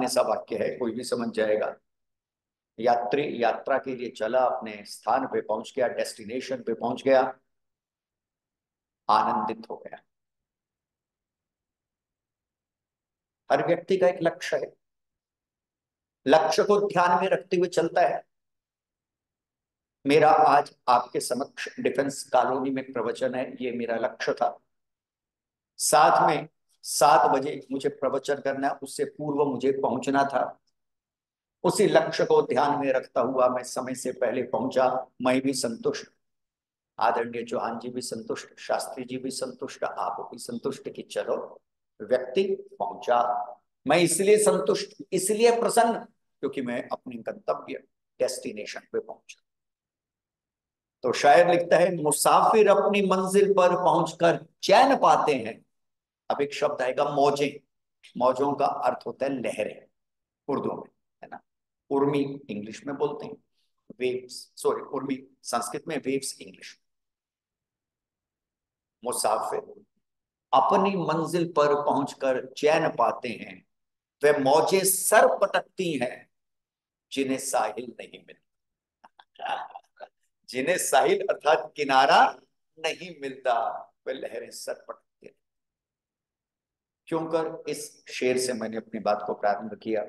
सामान्य सा वाक्य है, कोई भी समझ जाएगा। यात्री यात्रा के लिए चला, अपने स्थान पे पहुंच गया, डेस्टिनेशन पे पहुंच गया, आनंदित हो गया। हर व्यक्ति का एक लक्ष्य है, लक्ष्य को ध्यान में रखते हुए चलता है। मेरा आज आपके समक्ष डिफेंस कॉलोनी में प्रवचन है, ये मेरा लक्ष्य था। साथ में 7 बजे मुझे प्रवचन करना, उससे पूर्व मुझे पहुंचना था। उसी लक्ष्य को ध्यान में रखता हुआ मैं समय से पहले पहुंचा, मैं भी संतुष्ट, आदरणीय चौहान जी भी संतुष्ट, शास्त्री जी भी संतुष्ट, आप भी संतुष्ट कि चलो व्यक्ति पहुंचा। मैं इसलिए संतुष्ट, इसलिए प्रसन्न, क्योंकि मैं अपनी गंतव्य डेस्टिनेशन पे पहुंचा। तो शायर लिखता है, मुसाफिर अपनी मंजिल पर पहुंचकर चैन पाते हैं। अब एक शब्द आएगा मौजें। मौजों का अर्थ होता है लहरें, उर्दू में, है ना। उर्मी इंग्लिश में बोलते हैं, वेव्स, सॉरी उर्मी संस्कृत में, वेव्स इंग्लिश। मुसाफिर अपनी मंजिल पर पहुंचकर चैन पाते हैं, वे मौजें सर पटकती हैं जिन्हें साहिल नहीं मिलता। जिन्हें साहिल अर्थात किनारा नहीं मिलता, वे लहरें सर पटकती हैं। क्यों कर इस शेर से मैंने अपनी बात को प्रारंभ किया?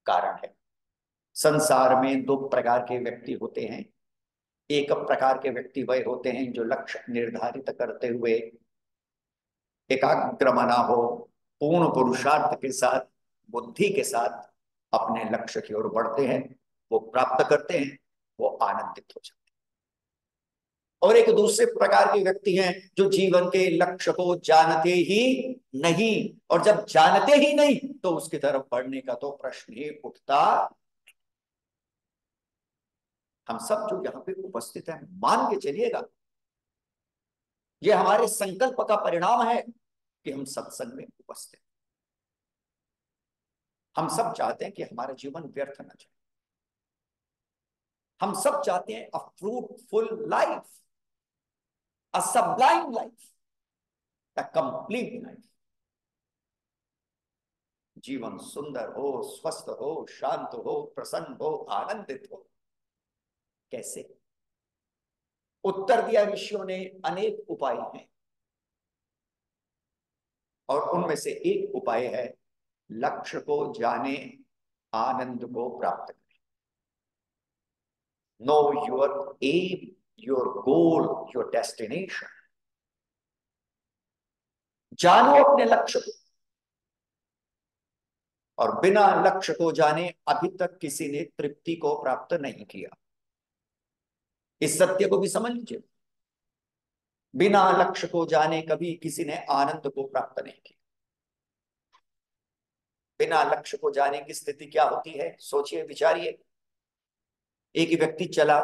कारण है, संसार में 2 प्रकार के व्यक्ति होते हैं। एक प्रकार के व्यक्ति वह होते हैं जो लक्ष्य निर्धारित करते हुए एकाग्र मना हो, पूर्ण पुरुषार्थ के साथ, बुद्धि के साथ अपने लक्ष्य की ओर बढ़ते हैं, वो प्राप्त करते हैं, वो आनंदित हो जाते हैं। और एक दूसरे प्रकार के व्यक्ति हैं जो जीवन के लक्ष्य को जानते ही नहीं, और जब जानते ही नहीं तो उसकी तरफ बढ़ने का तो प्रश्न ही उठता। हम सब जो यहाँ पे उपस्थित हैं, मान के चलिएगा, ये हमारे संकल्प का परिणाम है कि हम सत्संग में उपस्थित। हम सब चाहते हैं कि हमारा जीवन व्यर्थ न जाए। हम सब चाहते हैं अ fruitful life, a sublime life, a complete life. जीवन सुंदर हो, स्वस्थ हो, शांत हो, प्रसन्न हो, आनंदित हो। कैसे? उत्तर दिया ऋषियों ने, अनेक उपाय हैं, और उनमें से एक उपाय है लक्ष्य को जाने, आनंद को प्राप्त करें। Know your aim, your goal, your destination. जानो अपने लक्ष्य को। और बिना लक्ष्य को जाने अभी तक किसी ने तृप्ति को प्राप्त नहीं किया। इस सत्य को भी समझ लीजिए, बिना लक्ष्य को जाने कभी किसी ने आनंद को प्राप्त नहीं किया। बिना लक्ष्य को जाने की स्थिति क्या होती है, सोचिए, विचारिए। एक व्यक्ति चला,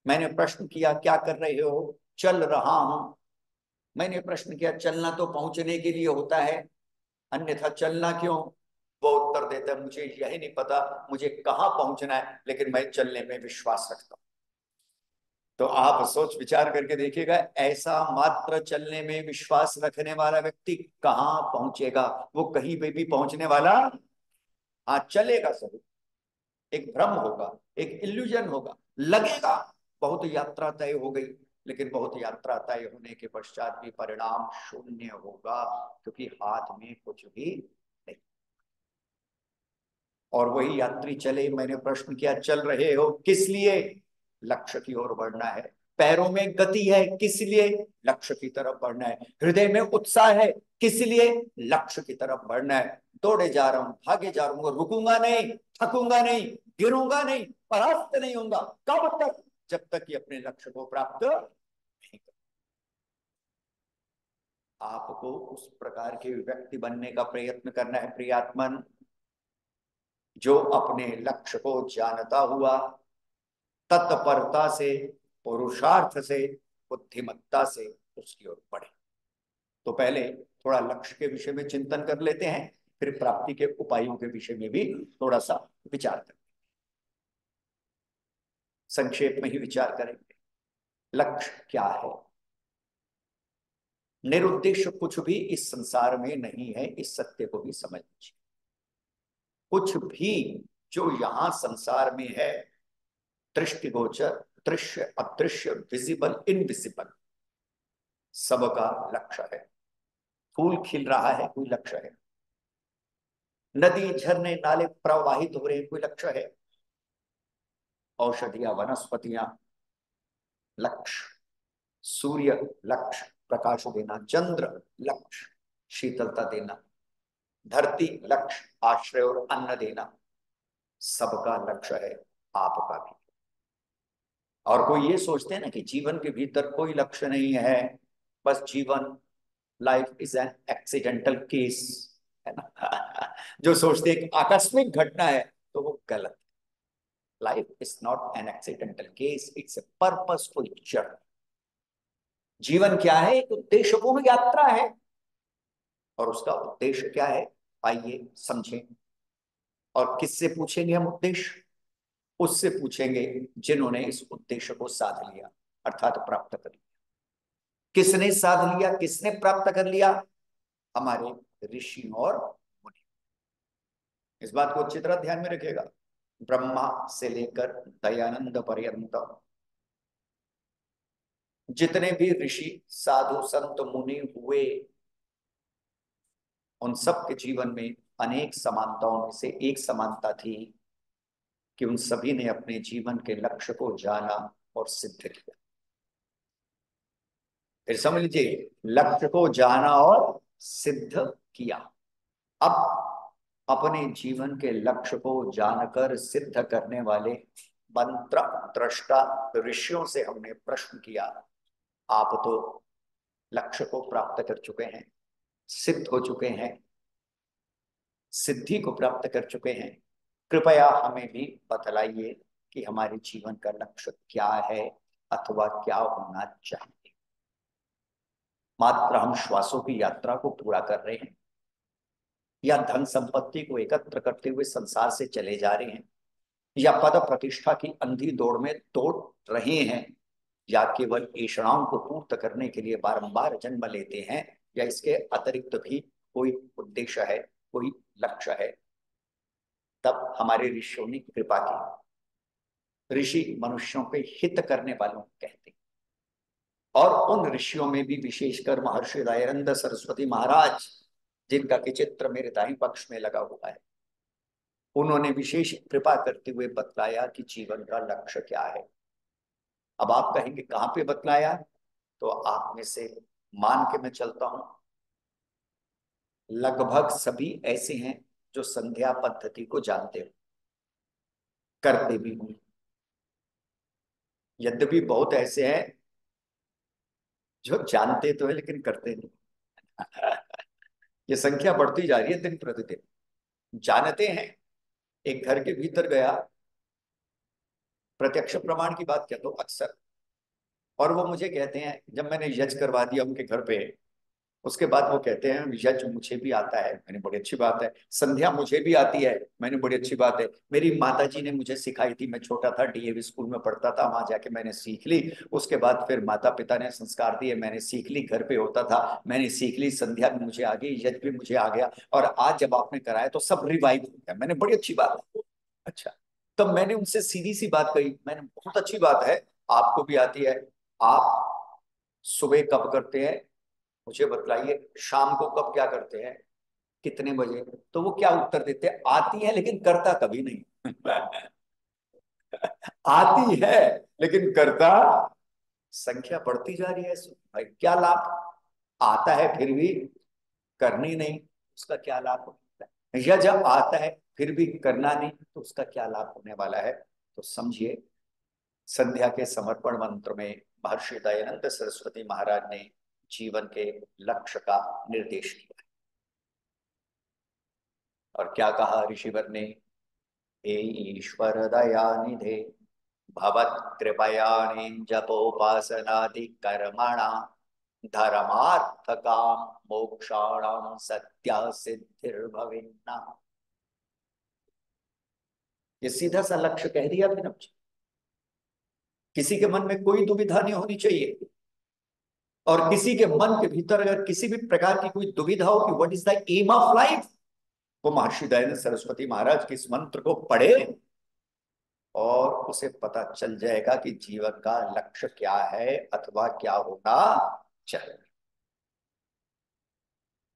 मैंने प्रश्न किया क्या कर रहे हो? चल रहा हूं। मैंने प्रश्न किया, चलना तो पहुंचने के लिए होता है, अन्यथा चलना क्यों? वो उत्तर देता है, मुझे यही नहीं पता मुझे कहां पहुंचना है, लेकिन मैं चलने में विश्वास रखता हूं। तो आप सोच विचार करके देखिएगा, ऐसा मात्र चलने में विश्वास रखने वाला व्यक्ति कहां पहुंचेगा? वो कहीं पे भी पहुंचने वाला, हाँ चलेगा जरूर, एक भ्रम होगा, एक इल्यूजन होगा, लगेगा बहुत यात्रा तय हो गई, लेकिन बहुत यात्रा तय होने के पश्चात भी परिणाम शून्य होगा, क्योंकि हाथ में कुछ भी नहीं। और वही यात्री चले, मैंने प्रश्न किया चल रहे हो किस लिए? लक्ष्य की ओर बढ़ना है। पैरों में गति है, किस लिए? लक्ष्य की तरफ बढ़ना है। हृदय में उत्साह है, किस लिए? लक्ष्य की तरफ बढ़ना है। दौड़े जा रहा हूं, भागे जा रहा हूं, रुकूंगा नहीं, थकूंगा नहीं, गिरूंगा नहीं, परास्त नहीं होऊंगा। कब तक? जब तक कि अपने लक्ष्य को प्राप्त नहीं कर। आपको उस प्रकार के व्यक्ति बनने का प्रयत्न करना है प्रियात्मन, जो अपने लक्ष्य को जानता हुआ तत्परता से, पुरुषार्थ से, बुद्धिमत्ता से उसकी ओर बढ़े। तो पहले थोड़ा लक्ष्य के विषय में चिंतन कर लेते हैं, फिर प्राप्ति के उपायों के विषय में भी थोड़ा सा विचार करें। संक्षेप में ही विचार करेंगे। लक्ष्य क्या है? निरुद्देश्य कुछ भी इस संसार में नहीं है, इस सत्य को भी समझ लीजिए। कुछ भी जो यहां संसार में है, दृष्टिगोचर, दृश्य, अदृश्य, विजिबल, इनविजिबल, सबका लक्ष्य है। फूल खिल रहा है, कोई लक्ष्य है। नदी, झरने, नाले प्रवाहित हो रहे हैं, कोई लक्ष्य है। औषधियां, वनस्पतियां, लक्ष्य। सूर्य लक्ष्य, प्रकाश देना। चंद्र लक्ष्य, शीतलता देना। धरती लक्ष्य, आश्रय और अन्न देना। सबका लक्ष्य है, आपका भी। और कोई ये सोचते हैं ना कि जीवन के भीतर कोई लक्ष्य नहीं है, बस जीवन, life is an accidental case, है ना। जो सोचते हैं कि आकस्मिक घटना है, तो वो गलत। Life is not an accidental case, it's a purposeful journey. जीवन क्या है? एक उद्देश्यपूर्ण यात्रा है। और उसका उद्देश्य क्या है, आइए समझें। और किससे पूछेंगे हम उद्देश्य? उससे पूछेंगे जिन्होंने इस उद्देश्य को साध लिया, अर्थात प्राप्त कर लिया। किसने साध लिया, किसने प्राप्त कर लिया? हमारे ऋषि और मुनि। इस बात को अच्छी तरह ध्यान में रखिएगा। ब्रह्मा से लेकर दयानंद पर्यंत जितने भी ऋषि, साधु, संत, मुनि हुए, उन सब के जीवन में अनेक समानताओं में से एक समानता थी कि उन सभी ने अपने जीवन के लक्ष्य को जाना और सिद्ध किया। फिर समझ लीजिए, लक्ष्य को जाना और सिद्ध किया। अब अपने जीवन के लक्ष्य को जानकर सिद्ध करने वाले मंत्र दृष्टा ऋषियों से हमने प्रश्न किया। आप तो लक्ष्य को प्राप्त कर चुके हैं, सिद्ध हो चुके हैं, सिद्धि को प्राप्त कर चुके हैं। कृपया हमें भी बतलाइए कि हमारे जीवन का लक्ष्य क्या है अथवा क्या होना चाहिए। मात्र हम श्वासों की यात्रा को पूरा कर रहे हैं, या धन संपत्ति को एकत्र करते हुए संसार से चले जा रहे हैं, या पद प्रतिष्ठा की अंधी दौड़ में दौड़ रहे हैं, या केवल ऐषणाओं को पूर्ण करने के लिए बारंबार जन्म लेते हैं, या इसके अतिरिक्त भी कोई उद्देश्य है, कोई लक्ष्य है, तब हमारे ऋषियों ने कृपा की। ऋषि मनुष्यों के हित करने वालों को कहते हैं। और उन ऋषियों में भी विशेषकर महर्षि दयानंद सरस्वती महाराज, जिनका कि चित्र मेरे दाहिने पक्ष में लगा हुआ है, उन्होंने विशेष कृपा करते हुए बतलाया कि जीवन का लक्ष्य क्या है। अब आप कहेंगे कहां पे बतलाया? तो आप में से मान के मैं चलता हूं, लगभग सभी ऐसे हैं जो संध्या पद्धति को जानते हो, करते भी हों। यद्यपि बहुत ऐसे हैं जो जानते तो है लेकिन करते नहीं। ये संख्या बढ़ती जा रही है दिन प्रतिदिन। जानते हैं, एक घर के भीतर गया, प्रत्यक्ष प्रमाण की बात कहता हूं अक्सर, और वो मुझे कहते हैं, जब मैंने यज्ञ करवा दिया उनके घर पे, उसके बाद वो कहते हैं यज्ञ मुझे भी आता है। मैंने, बड़ी अच्छी बात है। संध्या मुझे भी आती है। मैंने, बड़ी अच्छी बात है। मेरी माता जी ने मुझे सिखाई थी, मैं छोटा था, डीएवी स्कूल में पढ़ता था, वहां जाके मैंने सीख ली। उसके बाद फिर माता पिता ने संस्कार दिए, मैंने सीख ली। घर पे होता था, मैंने सीख ली। संध्या भी मुझे आ गई, यज्ञ भी मुझे आ गया, और आज जब आपने कराया तो सब रिवाइव हो गया। मैंने, बड़ी अच्छी बात है। अच्छा, तब मैंने उनसे सीधी सी बात कही, मैंने, बहुत अच्छी बात है, आपको भी आती है। आप सुबह कब करते हैं मुझे बतलाइए, शाम को कब क्या करते हैं, कितने बजे? तो वो क्या उत्तर देते हैं, आती है लेकिन करता कभी नहीं। आती है लेकिन करता, संख्या बढ़ती जा रही है। भाई क्या लाभ? आता है फिर भी करनी नहीं, उसका क्या लाभ होता है? या जब आता है फिर भी करना नहीं, तो उसका क्या लाभ होने वाला है? तो समझिए, संध्या के समर्पण मंत्र में महर्षि दयानंद सरस्वती महाराज ने जीवन के लक्ष्य का निर्देश किया। और क्या कहा ऋषिवर ने? हे ईश्वर दयानिधे, भवत् कृपयाणि जपोपासनादि कर्मणा धर्मार्थ काम मोक्षाणाम सत्या सिद्धिर्भवेन्ना। ये सीधा सा लक्ष्य कह दिया मैंने। किसी के मन में कोई दुविधा नहीं होनी चाहिए। और किसी के मन के भीतर अगर किसी भी प्रकार की कोई दुविधा हो कि what is the aim of life, वो महर्षि दयानंद सरस्वती महाराज के इस मंत्र को पढ़े और उसे पता चल जाएगा कि जीवन का लक्ष्य क्या है अथवा क्या होना चाहिए।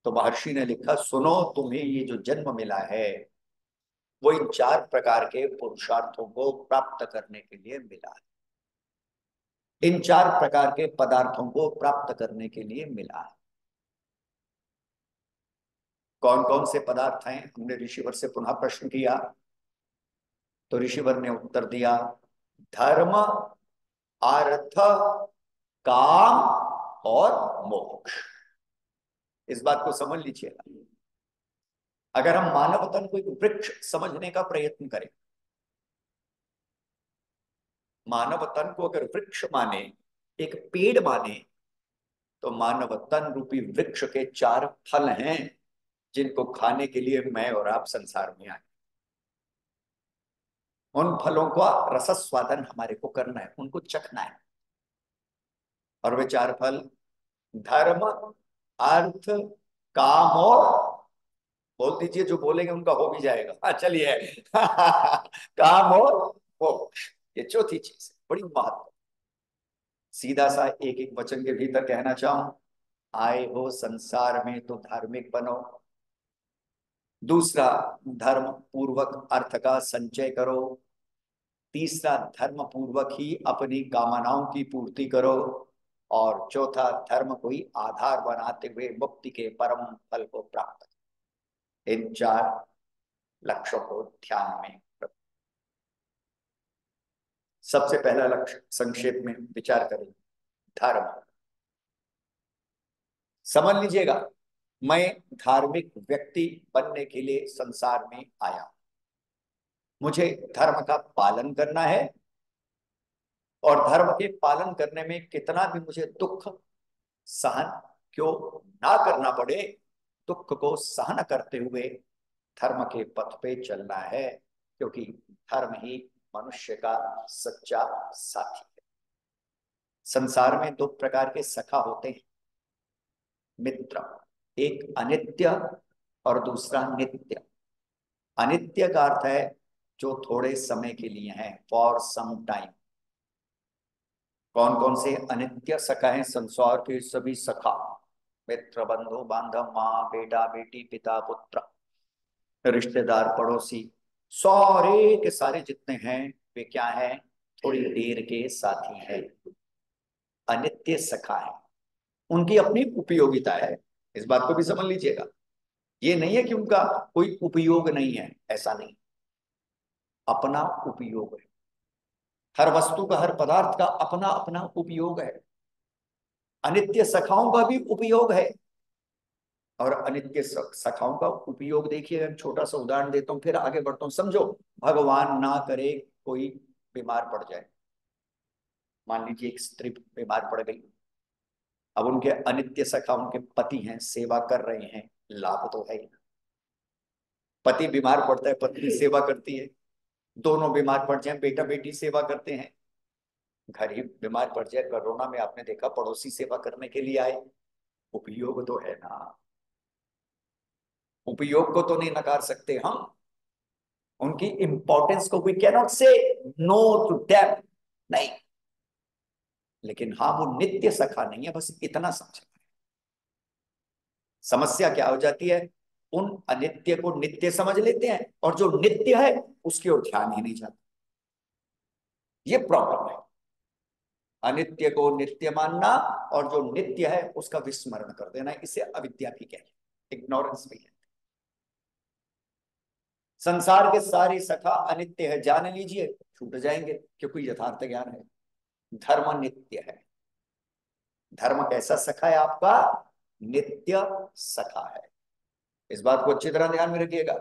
तो महर्षि ने लिखा, सुनो, तुम्हें ये जो जन्म मिला है वो इन 4 प्रकार के पुरुषार्थों को प्राप्त करने के लिए मिला है, इन 4 प्रकार के पदार्थों को प्राप्त करने के लिए मिला है। कौन कौन से पदार्थ हैं? हमने ऋषिवर से पुनः प्रश्न किया तो ऋषिवर ने उत्तर दिया, धर्म, अर्थ, काम और मोक्ष। इस बात को समझ लीजिएगा। अगर हम मानव तन को एक वृक्ष समझने का प्रयत्न करें, मानव तन को अगर वृक्ष माने, एक पेड़ माने, तो मानव तन रूपी वृक्ष के 4 फल हैं जिनको खाने के लिए मैं और आप संसार में आए। उन फलों का रसस्वादन हमारे को करना है, उनको चखना है। और वे 4 फल धर्म, अर्थ, काम और, बोल दीजिए, जो बोलेंगे उनका हो भी जाएगा। हाँ चलिए काम और मोक्ष, ये चौथी चीज है, बड़ी महत्व। सीधा सा एक एक वचन के भीतर कहना चाहूं, आए हो संसार में तो धार्मिक बनो। दूसरा, धर्म पूर्वक अर्थ का संचय करो। तीसरा, धर्म पूर्वक ही अपनी कामनाओं की पूर्ति करो। और चौथा, धर्म को ही आधार बनाते हुए मुक्ति के परम फल को प्राप्त करो। इन 4 लक्ष्यों को ध्यान में रखो। सबसे पहला लक्ष्य संक्षेप में विचार करें, धर्म। समझ लीजिएगा, मैं धार्मिक व्यक्ति बनने के लिए संसार में आया। मुझे धर्म का पालन करना है और धर्म के पालन करने में कितना भी मुझे दुख सहन क्यों ना करना पड़े, दुख को सहन करते हुए धर्म के पथ पे चलना है, क्योंकि धर्म ही मनुष्य का सच्चा साथी है। संसार में 2 प्रकार के सखा होते हैं, मित्र। एक अनित्य और दूसरा नित्य। अनित्य का अर्थ है जो थोड़े समय के लिए है, फॉर सम टाइम। कौन कौन से अनित्य सखा हैं? संसार के सभी सखा, मित्र, बंधु बांधव, माँ बेटा बेटी, पिता पुत्र, रिश्तेदार, पड़ोसी, सारे के सारे जितने हैं वे क्या है? थोड़ी देर के साथी हैं, अनित्य सखा है। उनकी अपनी उपयोगिता है, इस बात को भी समझ लीजिएगा। ये नहीं है कि उनका कोई उपयोग नहीं है, ऐसा नहीं, अपना उपयोग है। हर वस्तु का, हर पदार्थ का अपना अपना उपयोग है। अनित्य सखाओं का भी उपयोग है। और अनित्य सखाओं का उपयोग देखिए, एक छोटा सा उदाहरण देता हूं फिर आगे बढ़ता हूं। समझो, भगवान ना करे कोई बीमार पड़ जाए, मान लीजिए एक स्त्री बीमार पड़ गई। अब उनके अनित्य सखा उनके पति हैं, सेवा कर रहे हैं, लाभ तो है ही। पति बीमार पड़ता है, पत्नी सेवा करती है। दोनों बीमार पड़ जाए, बेटा बेटी सेवा करते हैं। घर ही बीमार पड़ जाए, कोरोना में आपने देखा पड़ोसी सेवा करने के लिए आए। उपयोग तो है ना, उपयोग को तो नहीं नकार सकते हम। उनकी इंपॉर्टेंस को वी कैन नॉट से नो टू देम, नहीं। लेकिन हाँ, वो नित्य सखा नहीं है, बस इतना समझना है। समस्या क्या हो जाती है? उन अनित्य को नित्य समझ लेते हैं और जो नित्य है उसकी ओर ध्यान ही नहीं जाता। ये प्रॉब्लम है, अनित्य को नित्य मानना और जो नित्य है उसका विस्मरण कर देना। इसे अविद्या भी कहते, इग्नोरेंस भी है। संसार के सारे सखा अनित्य है, जान लीजिए, छूट जाएंगे, क्योंकि यथार्थ ज्ञान है। धर्म नित्य है। धर्म कैसा सखा है आपका? नित्य सखा है। इस बात को अच्छी तरह ध्यान में रखिएगा।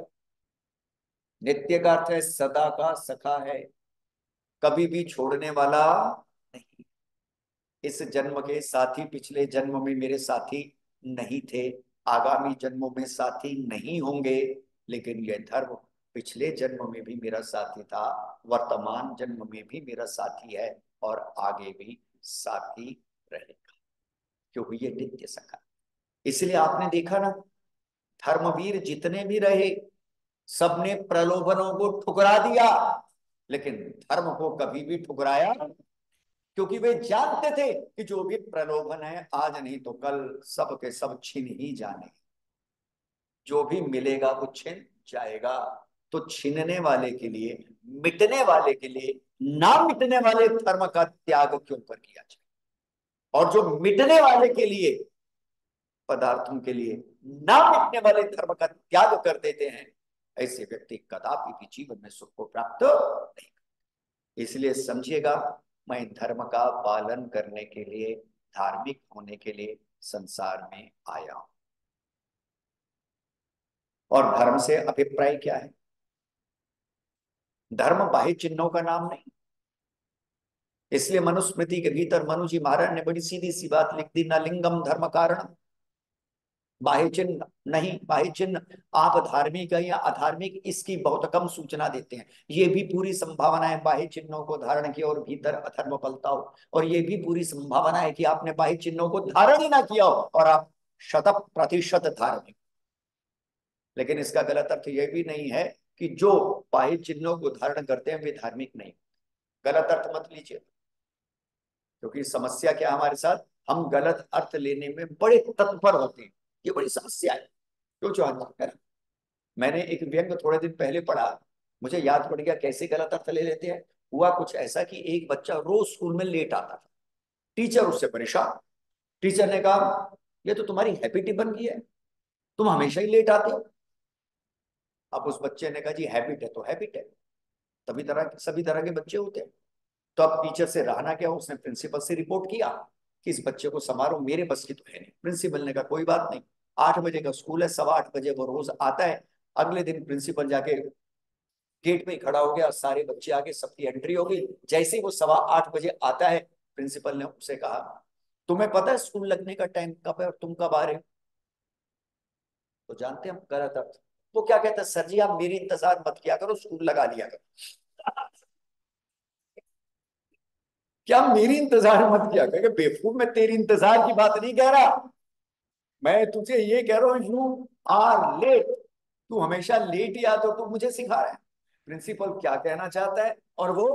नित्य का अर्थ है सदा का सखा है, कभी भी छोड़ने वाला नहीं। इस जन्म के साथी पिछले जन्म में मेरे साथी नहीं थे, आगामी जन्मों में साथी नहीं होंगे, लेकिन यह धर्म पिछले जन्म में भी मेरा साथी था, वर्तमान जन्म में भी मेरा साथी है और आगे भी साथी रहेगा, क्योंकि ये नित्य सखा। इसलिए आपने देखा ना, धर्मवीर जितने भी रहे सबने प्रलोभनों को ठुकरा दिया, लेकिन धर्म को कभी भी ठुकराया, क्योंकि वे जानते थे कि जो भी प्रलोभन है आज नहीं तो कल सब के सब छिन ही जाने, जो भी मिलेगा वो छिन जाएगा। तो छीनने वाले के लिए, मिटने वाले के लिए, ना मिटने वाले धर्म का त्याग क्यों कर किया जाए, और जो मिटने वाले के लिए, पदार्थों के लिए ना मिटने वाले धर्म का त्याग कर देते हैं, ऐसे व्यक्ति कदापि भी जीवन में सुख को प्राप्त नहीं। इसलिए समझिएगा, मैं धर्म का पालन करने के लिए, धार्मिक होने के लिए संसार में आया हूं। और धर्म से अभिप्राय क्या है? धर्म बाह्य चिन्हों का नाम नहीं। इसलिए मनुस्मृति के भीतर मनु जी महाराज ने बड़ी सीधी सी बात लिख दी, न लिंगम धर्म कारण, बाह्य चिन्ह नहीं। बाह्य चिन्ह आप धार्मिक है या अधार्मिक, इसकी बहुत कम सूचना देते हैं। ये भी पूरी संभावना है बाह्य चिन्हों को धारण किया और भीतर अधर्म पलता हो, और ये भी पूरी संभावना है कि आपने बाह्य चिन्हों को धारण ही ना किया हो और आप 100% धार्मिक। लेकिन इसका गलत अर्थ यह भी नहीं है कि जो बाह्य चिन्हों को धारण करते हैं वे धार्मिक नहीं। गलत अर्थ मत लीजिए, क्योंकि समस्या क्या हमारे साथ, हम गलत अर्थ लेने में बड़े तत्पर होते हैं। ये बड़ी समस्या है। क्यों चाहते, मैंने एक व्यंग थोड़े दिन पहले पढ़ा, मुझे याद पड़ गया कैसे गलत अर्थ ले लेते हैं। हुआ कुछ ऐसा कि एक बच्चा रोज स्कूल में लेट आता था, टीचर उससे परेशान। टीचर ने कहा, ये तो तुम्हारी हैबिट ही बन गई है, तुम हमेशा ही लेट आते हो। अब उस बच्चे ने कहा, जी हैबिट है तो हैबिट है, तभी तरह सभी तरह के बच्चे होते हैं। तो अब टीचर से रहना क्या, उसने प्रिंसिपल से रिपोर्ट किया कि इस बच्चे को संभालो, मेरे बस की तो है नहीं। प्रिंसिपल ने कहा, कोई बात नहीं, 8 बजे का स्कूल है, 8:15 वो रोज आता है। अगले दिन प्रिंसिपल जाके गेट में ही खड़ा हो गया, सारे बच्चे आगे, सबकी एंट्री हो गई। जैसे ही वो 8:15 आता है, प्रिंसिपल ने उससे कहा, तुम्हें पता है स्कूल लगने का टाइम कब है और तुम कब आ रहे हो? तो जानते हैं हम गलत अर्थ। वो क्या कहता है, सर जी आप मेरी इंतजार मत किया करो, स्कूल लगा लिया करो। क्या मेरी इंतजार मत किया करो? बेवकूफ, मैं तेरी इंतजार की बात नहीं कह रहा, मैं तुझे ये कह रहा हूं, यू आर लेट। तू हमेशा लेट ही आता, तू मुझे सिखा रहा है। प्रिंसिपल क्या कहना चाहता है, और वो,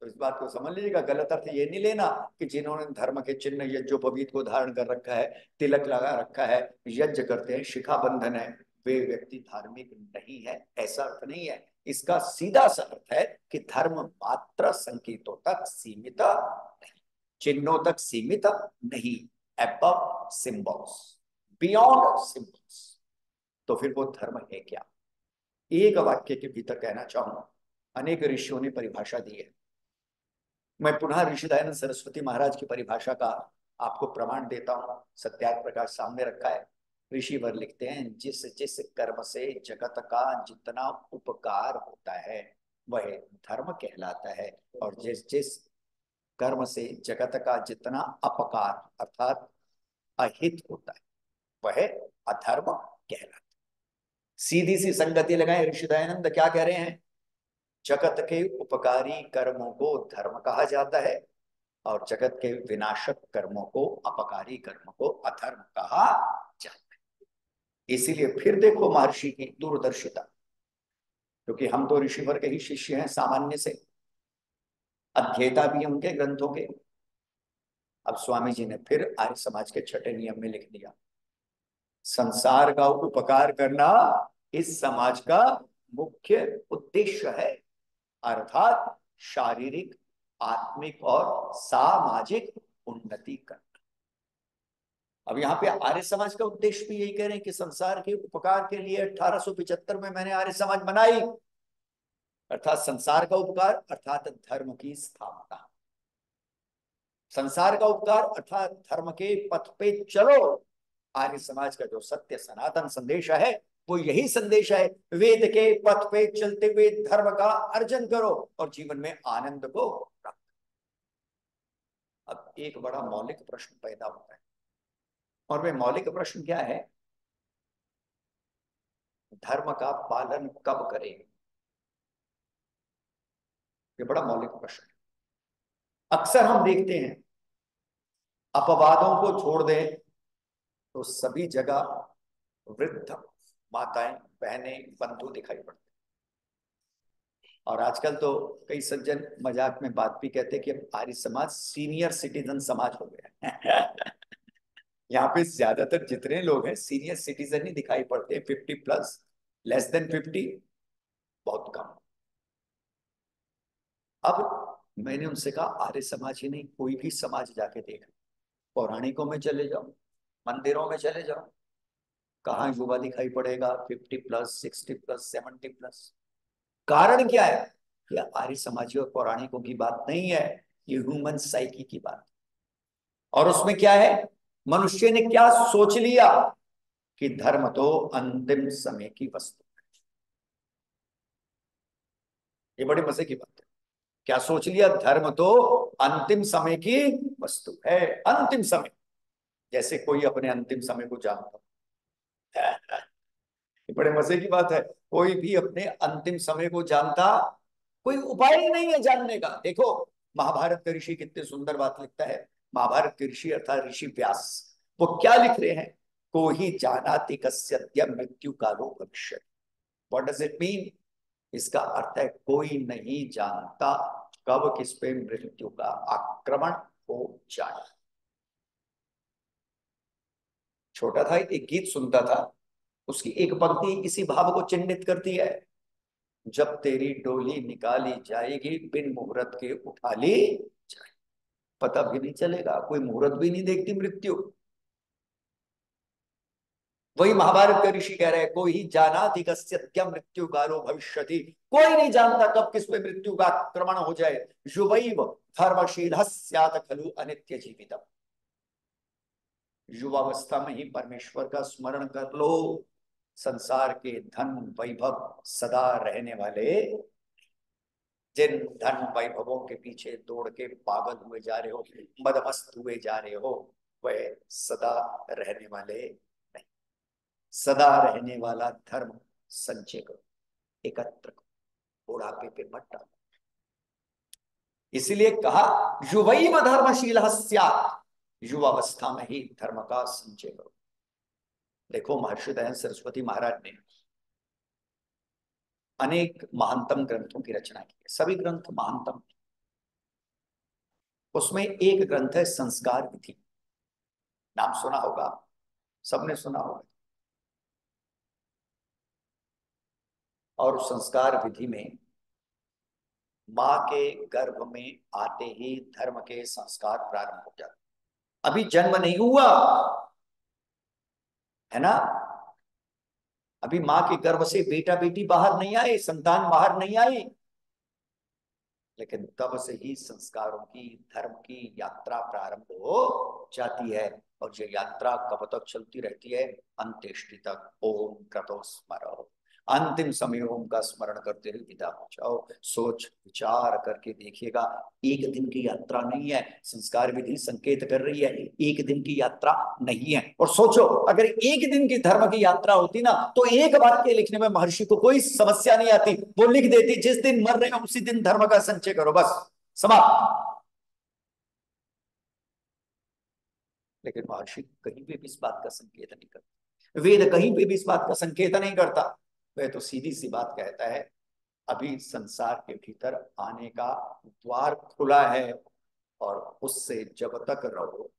तो इस बात को समझ लीजिएगा, गलत अर्थ ये नहीं लेना कि जिन्होंने धर्म के चिन्ह यज्ञोपवीत को धारण कर रखा है, तिलक लगा रखा है, यज्ञ करते हैं, शिखा बंधन है, वे व्यक्ति धार्मिक नहीं है, ऐसा अर्थ नहीं है। इसका सीधा सा अर्थ है कि धर्म मात्र संकेतों तक सीमित नहीं, चिन्हों तक सीमित नहीं, अबव सिंबल्स, बियॉन्ड सिंबल्स। तो फिर वो धर्म है क्या? एक वाक्य के भीतर कहना चाहूंगा, अनेक ऋषियों ने परिभाषा दी है। मैं पुनः ऋषि दयानंद सरस्वती महाराज की परिभाषा का आपको प्रमाण देता हूं, सत्याग्रह प्रकाश सामने रखा है। ऋषिवर लिखते हैं, जिस जिस कर्म से जगत का जितना उपकार होता है वह धर्म कहलाता है, और जिस जिस कर्म से जगत का जितना अपकार अर्थात अहित होता है वह अधर्म कहलाता है। सीधी सी संगति लगाए, ऋषि दयानंद क्या कह रहे हैं, जगत के उपकारी कर्मों को धर्म कहा जाता है, और जगत के विनाशक कर्मों को, अपकारी कर्मों को अधर्म कहा जाता है। इसीलिए फिर देखो महर्षि की दूरदर्शिता, क्योंकि हम तो ऋषिवर के ही शिष्य हैं सामान्य से, अध्येता भी उनके ग्रंथों के। अब स्वामी जी ने फिर आर्य समाज के छठे नियम में लिख दिया, संसार का उपकार करना इस समाज का मुख्य उद्देश्य है, अर्थात शारीरिक, आत्मिक और सामाजिक उन्नति करना। अब यहाँ पे आर्य समाज का उद्देश्य भी यही कह रहे हैं कि संसार के उपकार के लिए 1875 में मैंने आर्य समाज बनाई, अर्थात संसार का उपकार अर्थात धर्म की स्थापना, संसार का उपकार अर्थात धर्म के पथ पे चलो। आर्य समाज का जो सत्य सनातन संदेश है वो यही संदेश है, वेद के पथ पे चलते हुए धर्म का अर्जन करो और जीवन में आनंद को प्राप्त। अब एक बड़ा मौलिक प्रश्न पैदा होता है, और वे मौलिक प्रश्न क्या है, धर्म का पालन कब करें? ये बड़ा मौलिक प्रश्न है। अक्सर हम देखते हैं, अपवादों को छोड़ दें तो सभी जगह वृद्ध माताएं, बहनें, बंधु दिखाई पड़ते। और आजकल तो कई सज्जन मजाक में बात भी कहते हैं कि अब आर्य समाज सीनियर सिटीजन समाज हो गया है। यहाँ पे ज्यादातर जितने लोग हैं सीनियर सिटीजन ही दिखाई पड़ते हैं, 50+। लेस देन 50 बहुत कम। अब मैंने उनसे कहा आर्य समाज ही नहीं, कोई भी समाज जाके देख, पौराणिकों में चले जाओ, मंदिरों में चले जाओ, कहाँ युवा दिखाई पड़ेगा 50+, 60+, 70+। कारण क्या है? ये आर्य समाजी और पौराणिकों की बात नहीं है, ये ह्यूमन साइकी की बात। और उसमें क्या है, मनुष्य ने क्या सोच लिया कि धर्म तो अंतिम समय की वस्तु। ये बड़े मजे की बात है। क्या सोच लिया? धर्म तो अंतिम समय की वस्तु है। अंतिम समय, जैसे कोई अपने अंतिम समय को जानता। ये बड़े मजे की बात है। कोई भी अपने अंतिम समय को जानता, कोई उपाय ही नहीं है जानने का। देखो महाभारत का ऋषि कितने सुंदर बात लिखता है। महाभारत के ऋषि अर्थात ऋषि व्यास, वो क्या लिख रहे हैं? को ही जानाति कस्यद्य मृत्यु कालो भविष्य। What does it mean? इसका अर्थ है कोई नहीं जानता कब किस पे मृत्यु का आक्रमण हो जाए। छोटा था, एक गीत सुनता था, उसकी एक पंक्ति इसी भाव को चिन्हित करती है। जब तेरी डोली निकाली जाएगी बिन मुहूर्त के उठा ली जाए। पता भी नहीं चलेगा, कोई मुहूर्त भी नहीं देखती मृत्यु। वही महाभारत का ऋषि कह रहे हैं कोई ही जानाति कस्य मृत्यु कालो भविष्यति। कोई नहीं जानता कब किस पे मृत्यु का आक्रमण हो जाए। युवैव धर्मशीलः स्यात् खलु अनित्य जीवितम्। युवावस्था में ही परमेश्वर का स्मरण कर लो। संसार के धन वैभव सदा रहने वाले, जिन धन वैभवों के पीछे दौड़ के पागल हुए जा रहे हो, मदमस्त हुए जा रहे हो, वह सदा रहने वाले नहीं। सदा रहने वाला धर्म संचय करो, एकत्र करो, बुढ़ापे पे मत डालो। इसलिए कहा युवैव धर्मशीलः स्यात्, युवावस्था में ही धर्म का संचय करो। देखो महर्षि दयानंद सरस्वती महाराज ने अनेक महानतम ग्रंथों की रचना की है, सभी ग्रंथ महानतम। उसमें एक ग्रंथ है संस्कार विधि। नाम सुना होगा, सबने सुना होगा। और संस्कार विधि में मां के गर्भ में आते ही धर्म के संस्कार प्रारंभ हो जाते। अभी जन्म नहीं हुआ है ना, अभी मां के गर्भ से बेटा बेटी बाहर नहीं आए, संतान बाहर नहीं आई, लेकिन तब से ही संस्कारों की, धर्म की यात्रा प्रारंभ हो जाती है। और ये यात्रा कब तक चलती रहती है? अंत्येष्टि तक। ओम क्रतो स्मरो, अंतिम समय ओम का स्मरण करते हुए विदा हो जाओ। सोच विचार करके देखिएगा, एक दिन की यात्रा नहीं है। संस्कार विधि संकेत कर रही है एक दिन की यात्रा नहीं है। और सोचो अगर एक दिन की धर्म की यात्रा होती ना, तो एक वाक्य लिखने में महर्षि को कोई समस्या नहीं आती। वो लिख देती जिस दिन मर रहे हो उसी दिन धर्म का संचय करो, बस समाप्त। लेकिन महर्षि कहीं भी इस बात का संकेत नहीं करता, वेद कहीं पे भी इस बात का संकेत नहीं करता। वह तो सीधी सी बात कहता है अभी संसार के भीतर आने का द्वार खुला है, और उससे जब तक रहो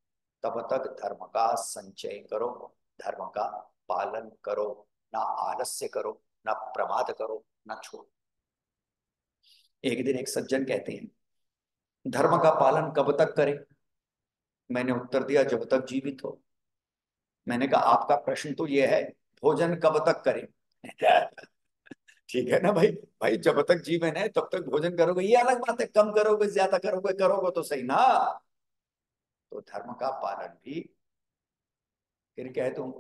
तब तक धर्म का संचय करो, धर्म का पालन करो, ना आलस्य करो, ना प्रमाद करो, ना छोड़ो। एक दिन एक सज्जन कहते हैं धर्म का पालन कब तक करें? मैंने उत्तर दिया जब तक जीवित हो। मैंने कहा आपका प्रश्न तो ये है भोजन कब तक करें? ठीक है ना भाई, भाई जब तक जीवन है तब तक भोजन करोगे, ये अलग बात है, कम करोगे ज्यादा करोगे, करोगे तो सही ना। तो धर्म का पालन भी, फिर कह दूं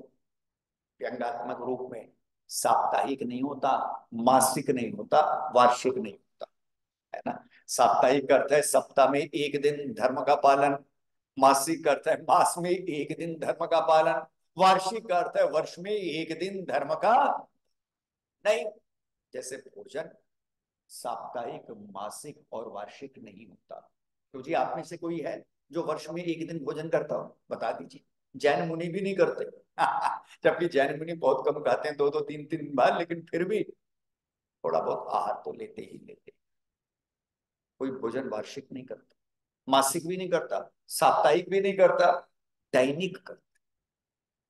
व्यंग्यात्मक रूप में, साप्ताहिक नहीं होता, मासिक नहीं होता, वार्षिक नहीं होता, है ना। साप्ताहिक अर्थ है सप्ताह में एक दिन धर्म का पालन, मासिक अर्थ है मास में एक दिन धर्म का पालन, वार्षिक अर्थ है वर्ष में एक दिन धर्म का नहीं। जैसे भोजन साप्ताहिक, मासिक और वार्षिक नहीं होता। तो जी आप में से कोई है जो वर्ष में एक दिन भोजन करता हो? बता दीजिए। जैन मुनि भी नहीं करते, जबकि जैन मुनि बहुत कम खाते हैं, 2-2 3-3 बार, लेकिन फिर भी थोड़ा बहुत आहार तो लेते ही लेते। कोई भोजन वार्षिक नहीं करता, मासिक भी नहीं करता, साप्ताहिक भी नहीं करता, दैनिक करता।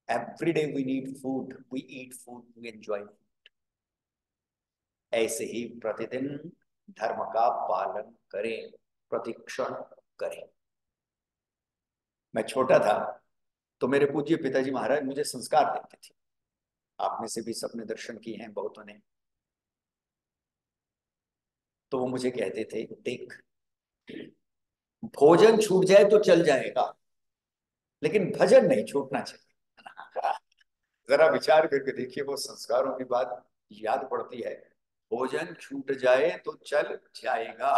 Every day we need food, we eat food, we enjoy. ऐसे ही प्रतिदिन धर्म का पालन करें, प्रतिक्षण करें। मैं छोटा था तो मेरे पूज्य पिताजी महाराज मुझे संस्कार देते थे। आप में से भी सबने दर्शन किए हैं बहुतों ने। तो वो मुझे कहते थे, देख, भोजन छूट जाए तो चल जाएगा, लेकिन भजन नहीं छूटना चाहिए। जरा विचार करके देखिए, वो संस्कारों की बात याद पड़ती है। भोजन छूट जाए तो चल जाएगा,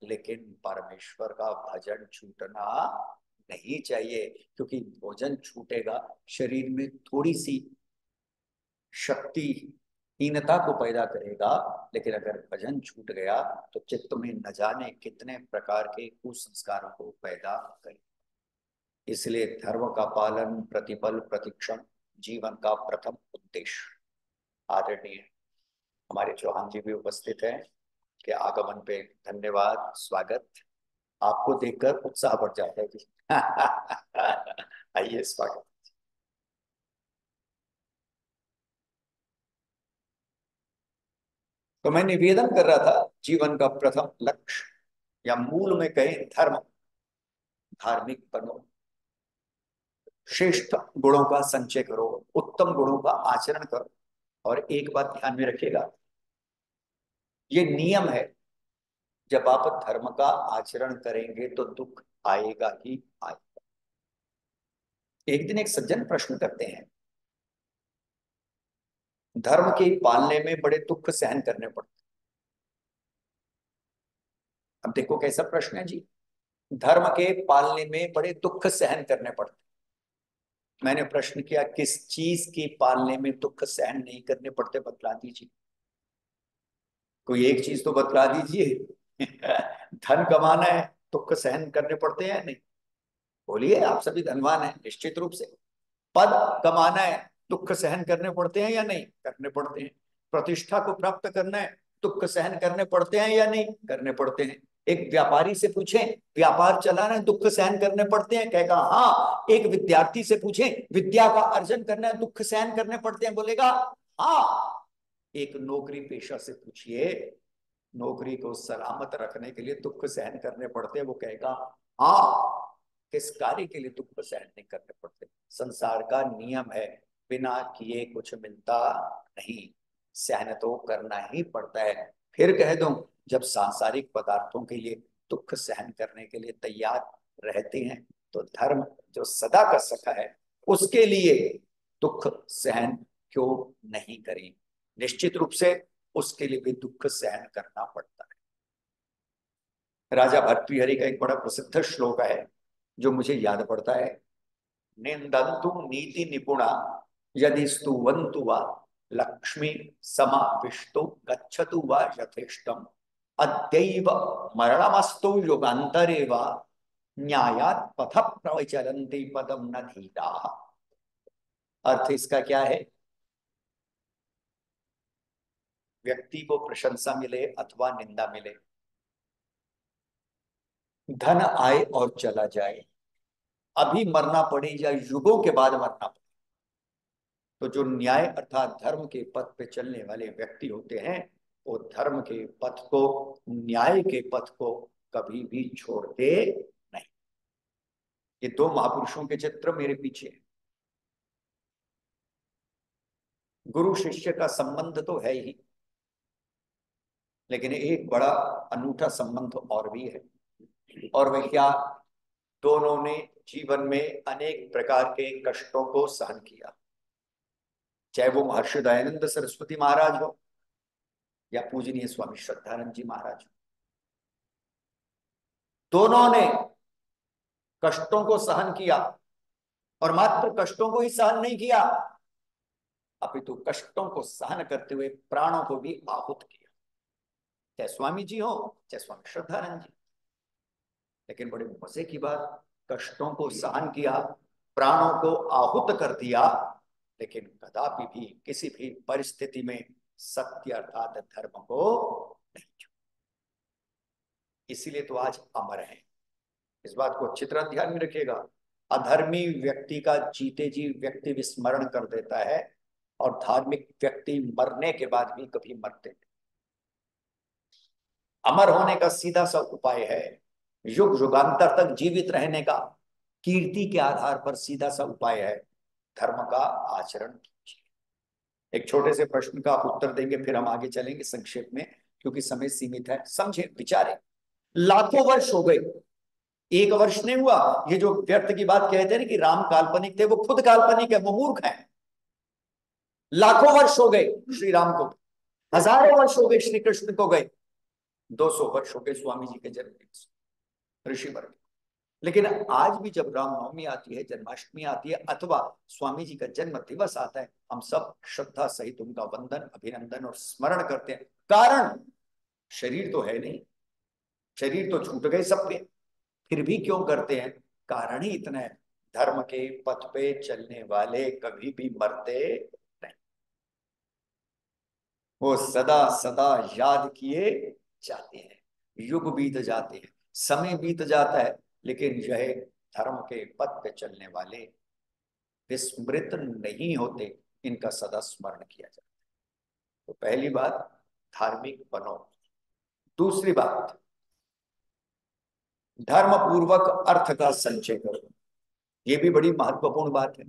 लेकिन परमेश्वर का भजन छूटना नहीं चाहिए। क्योंकि भोजन छूटेगा, शरीर में थोड़ी सी शक्तिहीनता को पैदा करेगा, लेकिन अगर भजन छूट गया तो चित्त में न जाने कितने प्रकार के कुसंस्कारों को पैदा करे। इसलिए धर्म का पालन प्रतिपल प्रतिक्षण जीवन का प्रथम उद्देश्य। आदरणीय हमारे चौहान जी भी उपस्थित हैं, के आगमन पे धन्यवाद, स्वागत। आपको देखकर उत्साह बढ़ जाता है जी। आइए, स्वागत। तो मैं निवेदन कर रहा था, जीवन का प्रथम लक्ष्य या मूल में कहें धर्म, धार्मिक बनो, श्रेष्ठ गुणों का संचय करो, उत्तम गुणों का आचरण करो। और एक बात ध्यान में रखिएगा, ये नियम है, जब आप धर्म का आचरण करेंगे तो दुख आएगा ही आएगा। एक दिन एक सज्जन प्रश्न करते हैं, धर्म के पालने में बड़े दुख सहन करने पड़ते। अब देखो कैसा प्रश्न है जी, धर्म के पालने में बड़े दुख सहन करने पड़ते। मैंने प्रश्न किया, किस चीज के पालने में दुख सहन नहीं करने पड़ते, बतला दीजिए। कोई एक चीज तो बतला दीजिए। धन कमाना है, दुख सहन करने पड़ते हैं नहीं? बोलिए, आप सभी धनवान हैं निश्चित रूप से। पद कमाना है, दुख सहन करने पड़ते हैं या नहीं? करने पड़ते हैं। प्रतिष्ठा को प्राप्त करना है, दुख सहन करने पड़ते हैं या नहीं? करने पड़ते हैं। एक व्यापारी से पूछें, व्यापार चलाना है, दुख सहन करने पड़ते हैं? कहेगा हाँ। एक विद्यार्थी से पूछें, विद्या का अर्जन करना है, दुख सहन करने पड़ते हैं? बोलेगा हाँ। एक नौकरी पेशा से पूछिए, नौकरी को सलामत रखने के लिए दुख सहन करने पड़ते हैं? वो कहेगा हाँ। किस कार्य के लिए दुख सहन नहीं करने पड़ते? संसार का नियम है, बिना किए कुछ मिलता नहीं, सहन तो करना ही पड़ता है। फिर कह दूं, जब सांसारिक पदार्थों के लिए दुख सहन करने के लिए तैयार रहते हैं, तो धर्म जो सदा का सखा है, उसके लिए दुख सहन क्यों नहीं करें? निश्चित रूप से उसके लिए भी दुख सहन करना पड़ता है। राजा भर्तृहरि का एक बड़ा प्रसिद्ध श्लोक है जो मुझे याद पड़ता है, निंदन्तु नीति निपुणा यदि स्तुवन्तु वा लक्ष्मी समाविष्टो गच्छतु वा यथेष्टम अद्यैव मरणमस्तु युगान्तरे वा न्यायात् पथ प्रविचरन्ति पदम न धीराः। अर्थ इसका क्या है? व्यक्ति को प्रशंसा मिले अथवा निंदा मिले, धन आए और चला जाए, अभी मरना पड़े या युगों के बाद मरना पड़े, तो जो न्याय अर्थात धर्म के पथ पे चलने वाले व्यक्ति होते हैं, वो धर्म के पथ को, न्याय के पथ को कभी भी छोड़ते नहीं। ये दो महापुरुषों के चित्र मेरे पीछे हैं। गुरु शिष्य का संबंध तो है ही, लेकिन एक बड़ा अनूठा संबंध और भी है। और वह क्या? दोनों ने जीवन में अनेक प्रकार के कष्टों को सहन किया, चाहे वो महर्षि दयानंद सरस्वती महाराज हो या पूजनीय स्वामी श्रद्धानंद जी महाराज हो। दोनों ने कष्टों को सहन किया, और मात्र कष्टों को ही सहन नहीं किया, अपितु कष्टों को सहन करते हुए प्राणों को भी आहुत किया, चाहे स्वामी जी हो चाहे स्वामी श्रद्धानंद जी। लेकिन बड़े मजे की बात, कष्टों को सहन किया, प्राणों को आहुत कर दिया, लेकिन कदापि भी किसी भी परिस्थिति में सत्य अर्थात धर्म को नहीं छोड़ा। इसीलिए तो आज अमर है। इस बात को अच्छी तरह ध्यान में रखिएगा। अधर्मी व्यक्ति का जीते जी व्यक्ति विस्मरण कर देता है, और धार्मिक व्यक्ति मरने के बाद भी कभी मरते नहीं। अमर होने का सीधा सा उपाय है, युग युगांतर तक जीवित रहने का कीर्ति के आधार पर सीधा सा उपाय है, धर्म का आचरण कीजिए। एक छोटे से प्रश्न का आप उत्तर देंगे, फिर हम आगे चलेंगे संक्षेप में, क्योंकि समय सीमित है। समझे, विचारे। लाखों वर्ष हो गए, एक वर्ष नहीं हुआ। ये जो व्यर्थ की बात कहते हैं ना कि राम काल्पनिक थे, वो खुद काल्पनिक है, वो मूर्ख है। लाखों वर्ष हो गए श्री राम को, हजारों वर्ष हो गए श्री कृष्ण को गए, 200 वर्ष हो गए स्वामी जी के जन्मदिन ऋषि वर्ग। लेकिन आज भी जब रामनवमी आती है, जन्माष्टमी आती है, अथवा स्वामी जी का जन्म दिवस आता है, हम सब श्रद्धा सहित उनका वंदन, अभिनंदन और स्मरण करते हैं। कारण, शरीर तो है नहीं, शरीर तो छूट गए सबके, फिर भी क्यों करते हैं? कारण ही इतना है, धर्म के पथ पे चलने वाले कभी भी मरते नहीं, वो सदा सदा याद किए जाते हैं। युग बीत जाते हैं, समय बीत जाता है, लेकिन यह धर्म के पथ पे चलने वाले विस्मृत नहीं होते, इनका सदा स्मरण किया जाता है। तो पहली बात, धार्मिक बनो। दूसरी बात, धर्म पूर्वक अर्थ का संचय करो। ये भी बड़ी महत्वपूर्ण बात है।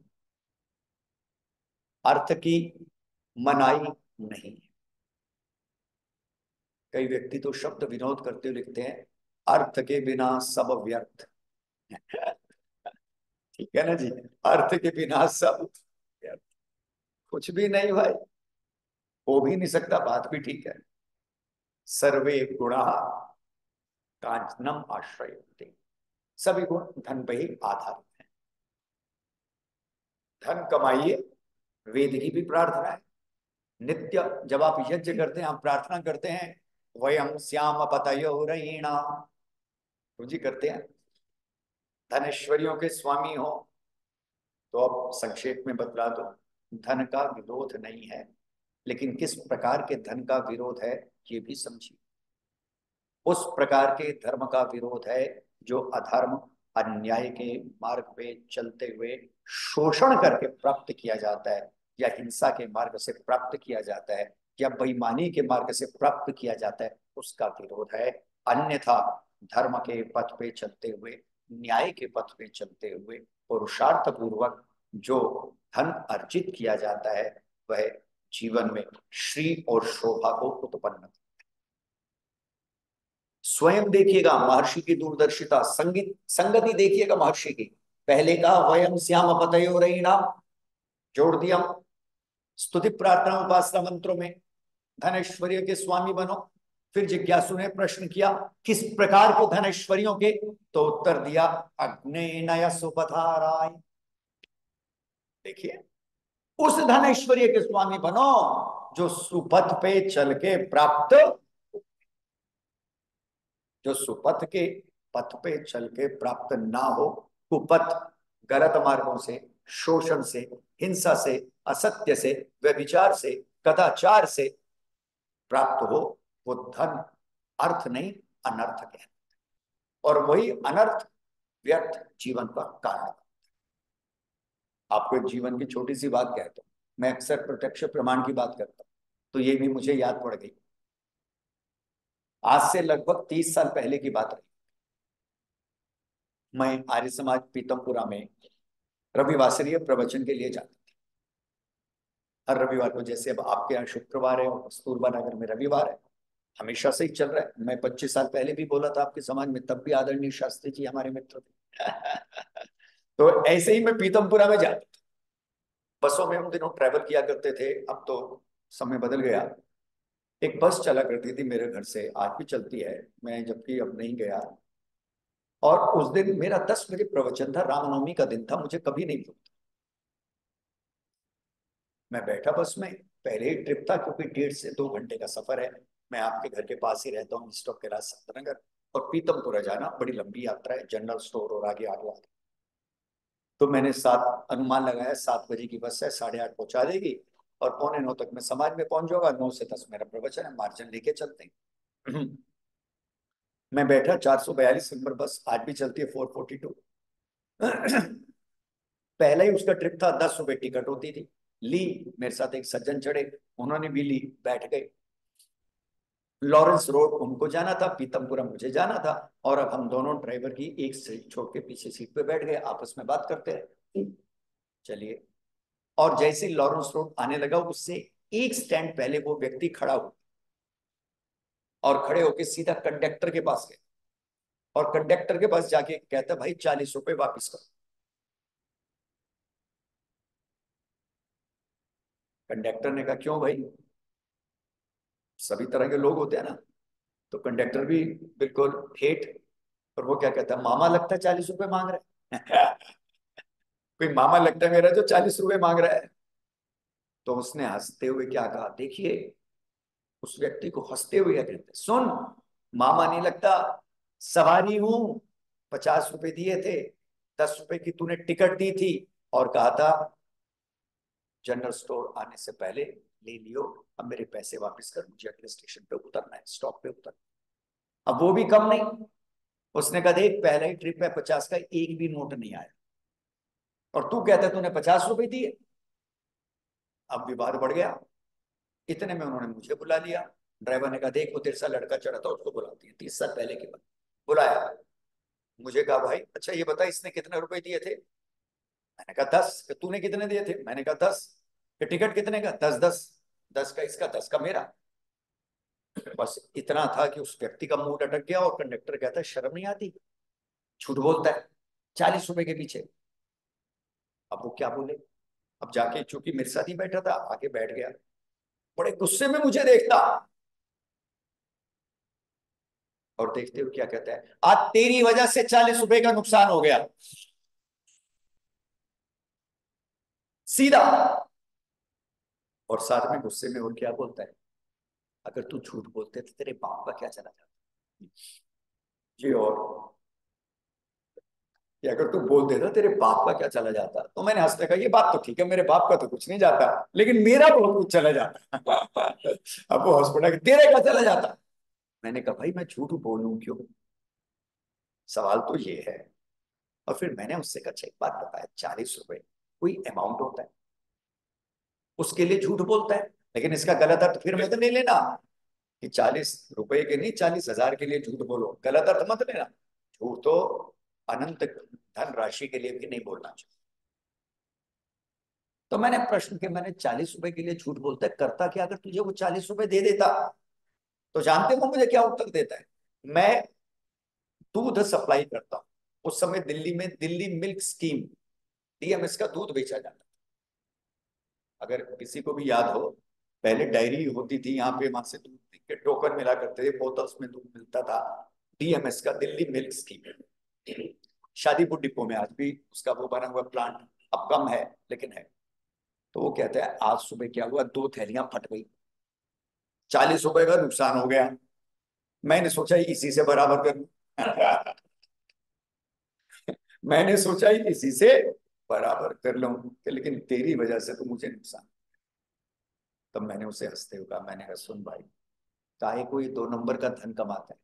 अर्थ की मनाही नहीं है। कई व्यक्ति तो शब्द विनोद करते हुए लिखते हैं, अर्थ के बिना सब व्यर्थ। ठीक है ना जी, अर्थ के बिना सब व्यर्थ। कुछ भी नहीं भाई, हो भी नहीं सकता, बात भी ठीक है। सर्वे गुणा कांचनम आश्रयन्ते, सभी गुण धन पे ही आधारित है। धन कमाइए, वेद की भी प्रार्थना है। नित्य जब आप यज्ञ करते हैं, आप प्रार्थना करते हैं, वयम श्याम पतयो रयीणाम, तो जी करते हैं, धनेश्वरियों के स्वामी हो। तो अब संक्षेप में बतला दो, धन का विरोध नहीं है, लेकिन किस प्रकार के धन का विरोध है ये भी समझिए। उस प्रकार के धर्म का विरोध है जो अधर्म, अन्याय के मार्ग पे चलते हुए शोषण करके प्राप्त किया जाता है, या हिंसा के मार्ग से प्राप्त किया जाता है, या बेईमानी के मार्ग से प्राप्त किया जाता है, उसका विरोध है। अन्यथा धर्म के पथ पे चलते हुए, न्याय के पथ पे चलते हुए, पुरुषार्थ पूर्वक जो धन अर्जित किया जाता है, वह जीवन में श्री और शोभा को उत्पन्न। स्वयं देखिएगा महर्षि की दूरदर्शिता, संगीत संगति देखिएगा महर्षि की। पहले का वयम श्याम पतयो रयिणाम, जोड़ दिया स्तुति प्रार्थना उपासना मंत्रों में, धनेश्वरियों के स्वामी बनो। फिर जिज्ञासु ने प्रश्न किया, किस प्रकार के धनेश्वरियों के? तो उत्तर दिया, अग्नेय सुपथाराय। देखिए, उस धनेश्वरी के स्वामी बनो जो सुपथ पे चल के प्राप्त, जो सुपथ के पथ पे चल के प्राप्त ना हो, कुपथ, गलत मार्गों से, शोषण से, हिंसा से, असत्य से, व्यभिचार से, कदाचार से प्राप्त हो, वो धन अर्थ नहीं अनर्थ है, और वही अनर्थ व्यर्थ जीवन का कारण। आपको एक जीवन की छोटी सी बात कहता हूं, मैं अक्सर प्रत्यक्ष प्रमाण की बात करता हूं, तो ये भी मुझे याद पड़ गई। आज से लगभग 30 साल पहले की बात रही। मैं आर्य समाज पीतमपुरा में रविवासरीय प्रवचन के लिए जाता था। हर रविवार को, जैसे अब आपके यहाँ शुक्रवार है और कस्तूरबा नगर में रविवार है, हमेशा से ही चल रहा है। मैं 25 साल पहले भी बोला था आपके समाज में, तब भी आदरणीय शास्त्री जी हमारे मित्र थे। तो ऐसे ही मैं पीतमपुरा में जाता था। बसों में उन दिनों ट्रैवल किया करते थे, अब तो समय बदल गया। एक बस चला करती थी मेरे घर से, आज भी चलती है, मैं जबकि अब नहीं गया। और उस दिन मेरा 10 बजे प्रवचन था, रामनवमी का दिन था, मुझे कभी नहीं भूलता। मैं बैठा बस में, पहले ही ट्रिप था, क्योंकि 1.5 से 2 घंटे का सफर है। मैं आपके घर के पास ही रहता हूँ, स्टॉप के राज संतनगर, और पीतमपुरा जाना बड़ी लंबी यात्रा है, जनरल स्टोर और आगे आगे आगे। तो मैंने सात अनुमान लगाया, 7 बजे की बस है, 8:30 पहुंचा देगी और 8:45 तक मैं समाज में पहुंच जाऊंगा। 9 से 10 मेरा प्रवचन है, मार्जिन लेके चलते हैं। मैं बैठा, 442 नंबर बस, आज भी चलती है 442। पहला ही उसका ट्रिप था, 10 रुपए टिकट होती थी, ली। मेरे साथ एक सज्जन चढ़े, उन्होंने भी ली, बैठ गए। लॉरेंस रोड उनको जाना था, पीतमपुरा मुझे जाना था। और अब हम दोनों ड्राइवर की एक सीट छोड़ के पीछे सीट पे बैठ गए, आपस में बात करते रहे। चलिए, और जैसे ही लॉरेंस रोड आने लगा, उससे एक स्टैंड पहले वो व्यक्ति खड़ा हो, और खड़े होके सीधा कंडक्टर के पास गए, और कंडक्टर के पास जाके कहता, भाई 40 रुपए वापिस करो। कंडक्टर ने कहा, क्यों भाई, सभी तरह के लोग होते हैं ना। तो कंडक्टर भी बिल्कुल ठेठ, और वो क्या कहता है, मामा लगता है 40 रुपए मांग रहे हैं। कोई मामा लगता है मेरा जो 40 रुपए मांग रहा है। तो उसने हंसते हुए क्या कहा, देखिए, उस व्यक्ति को हंसते हुए क्या कहते, सुन, मामा नहीं लगता, सवारी हूं, 50 रुपए दिए थे, 10 रुपए की तूने टिकट दी थी, और कहा था जनरल स्टोर आने से पहले ले लियो, अब मेरे पैसे वापस कर, मुझे अगले स्टेशन पे उतरना है, स्टॉप पे उतरना। अब वो भी कम नहीं, उसने कहा, देख, पहला ही ट्रिप है, 50 का एक भी नोट नहीं आया, और तू कहता तूने 50 रुपए दिए। अब विवाद बढ़ गया। इतने में उन्होंने मुझे बुला लिया। ड्राइवर ने कहा, देख, वो तेरे साथ लड़का चढ़ा था, उसको बुलाती है, 30 साल पहले की बात। बुलाया, मुझे कहा, भाई अच्छा ये बता, इसने कितने रुपए दिए थे? मैंने कहा 10। तूने कितने दिए थे? मैंने कहा 10। टिकट कितने का? 10 10। 10 का इसका, 10 का मेरा। बस इतना था कि उस व्यक्ति का मूड अटक गया, और कंडक्टर कहता है, शर्म नहीं आती, झूठ बोलता है 40 रुपए के पीछे। अब वो क्या बोले। अब जाके, चूंकि मेरे साथ ही बैठा था, आके बैठ गया, बड़े गुस्से में मुझे देखता, और देखते हुए क्या कहता है, आज तेरी वजह से 40 रुपए का नुकसान हो गया, सीधा। और साथ में गुस्से में वो क्या बोलता है, अगर तू झूठ बोलते तो तेरे बाप का क्या चला जाता। जी, और कि अगर तू बोल देता तेरे बाप का क्या चला जाता। तो मैंने हंसते कहा, ये बात तो ठीक है, मेरे बाप का तो कुछ नहीं जाता, लेकिन मेरा बहुत कुछ चला जाता। अब वो हंस पड़ा कि तेरे का चला जाता। मैंने कहा, भाई मैं झूठ बोलूं क्यों, सवाल तो ये है। और फिर मैंने उससे कहा, अच्छा एक बात बताया, 40 रुपए कोई अमाउंट होता है, उसके लिए झूठ बोलता है, लेकिन इसका गलत अर्थ फिर मत नहीं लेना कि 40 रुपए के नहीं, 40,000 के लिए झूठ बोलो, गलत अर्थ मत लेना। झूठ तो अनंत धन राशि के लिए भी नहीं बोलना चाहिए। तो मैंने प्रश्न किया, मैंने 40 रुपए के लिए झूठ बोलता है, करता क्या अगर तुझे वो 40 रुपए दे देता? तो जानते हो मुझे क्या उत्तर देता है, मैं दूध सप्लाई करता हूं। उस समय दिल्ली में दिल्ली मिल्क स्कीम, डीएमएस का दूध बेचा जाता। अगर किसी को भी याद हो, पहले डायरी होती थी यहाँ पे, वहां से दूध के टोकन मिला करते थे, बोतल्स में दूध मिलता था। डीएमएस का, Delhi milk scheme, Shadipur depot में आज भी उसका वो बना हुआ प्लांट, अब कम है लेकिन है। तो वो कहते हैं, आज सुबह क्या हुआ, 2 थैलियां फट गई, 40 रुपए का नुकसान हो गया। मैंने सोचा इसी से बराबर कर लूं। मैंने सोचा इसी से बराबर कर लूं, लेकिन तेरी वजह से तो मुझे नुकसान। तब मैंने उसे हंसते हुए कहा, मैंने कहा, सुन भाई, काहे को ये 2 नंबर का धन कमाता है।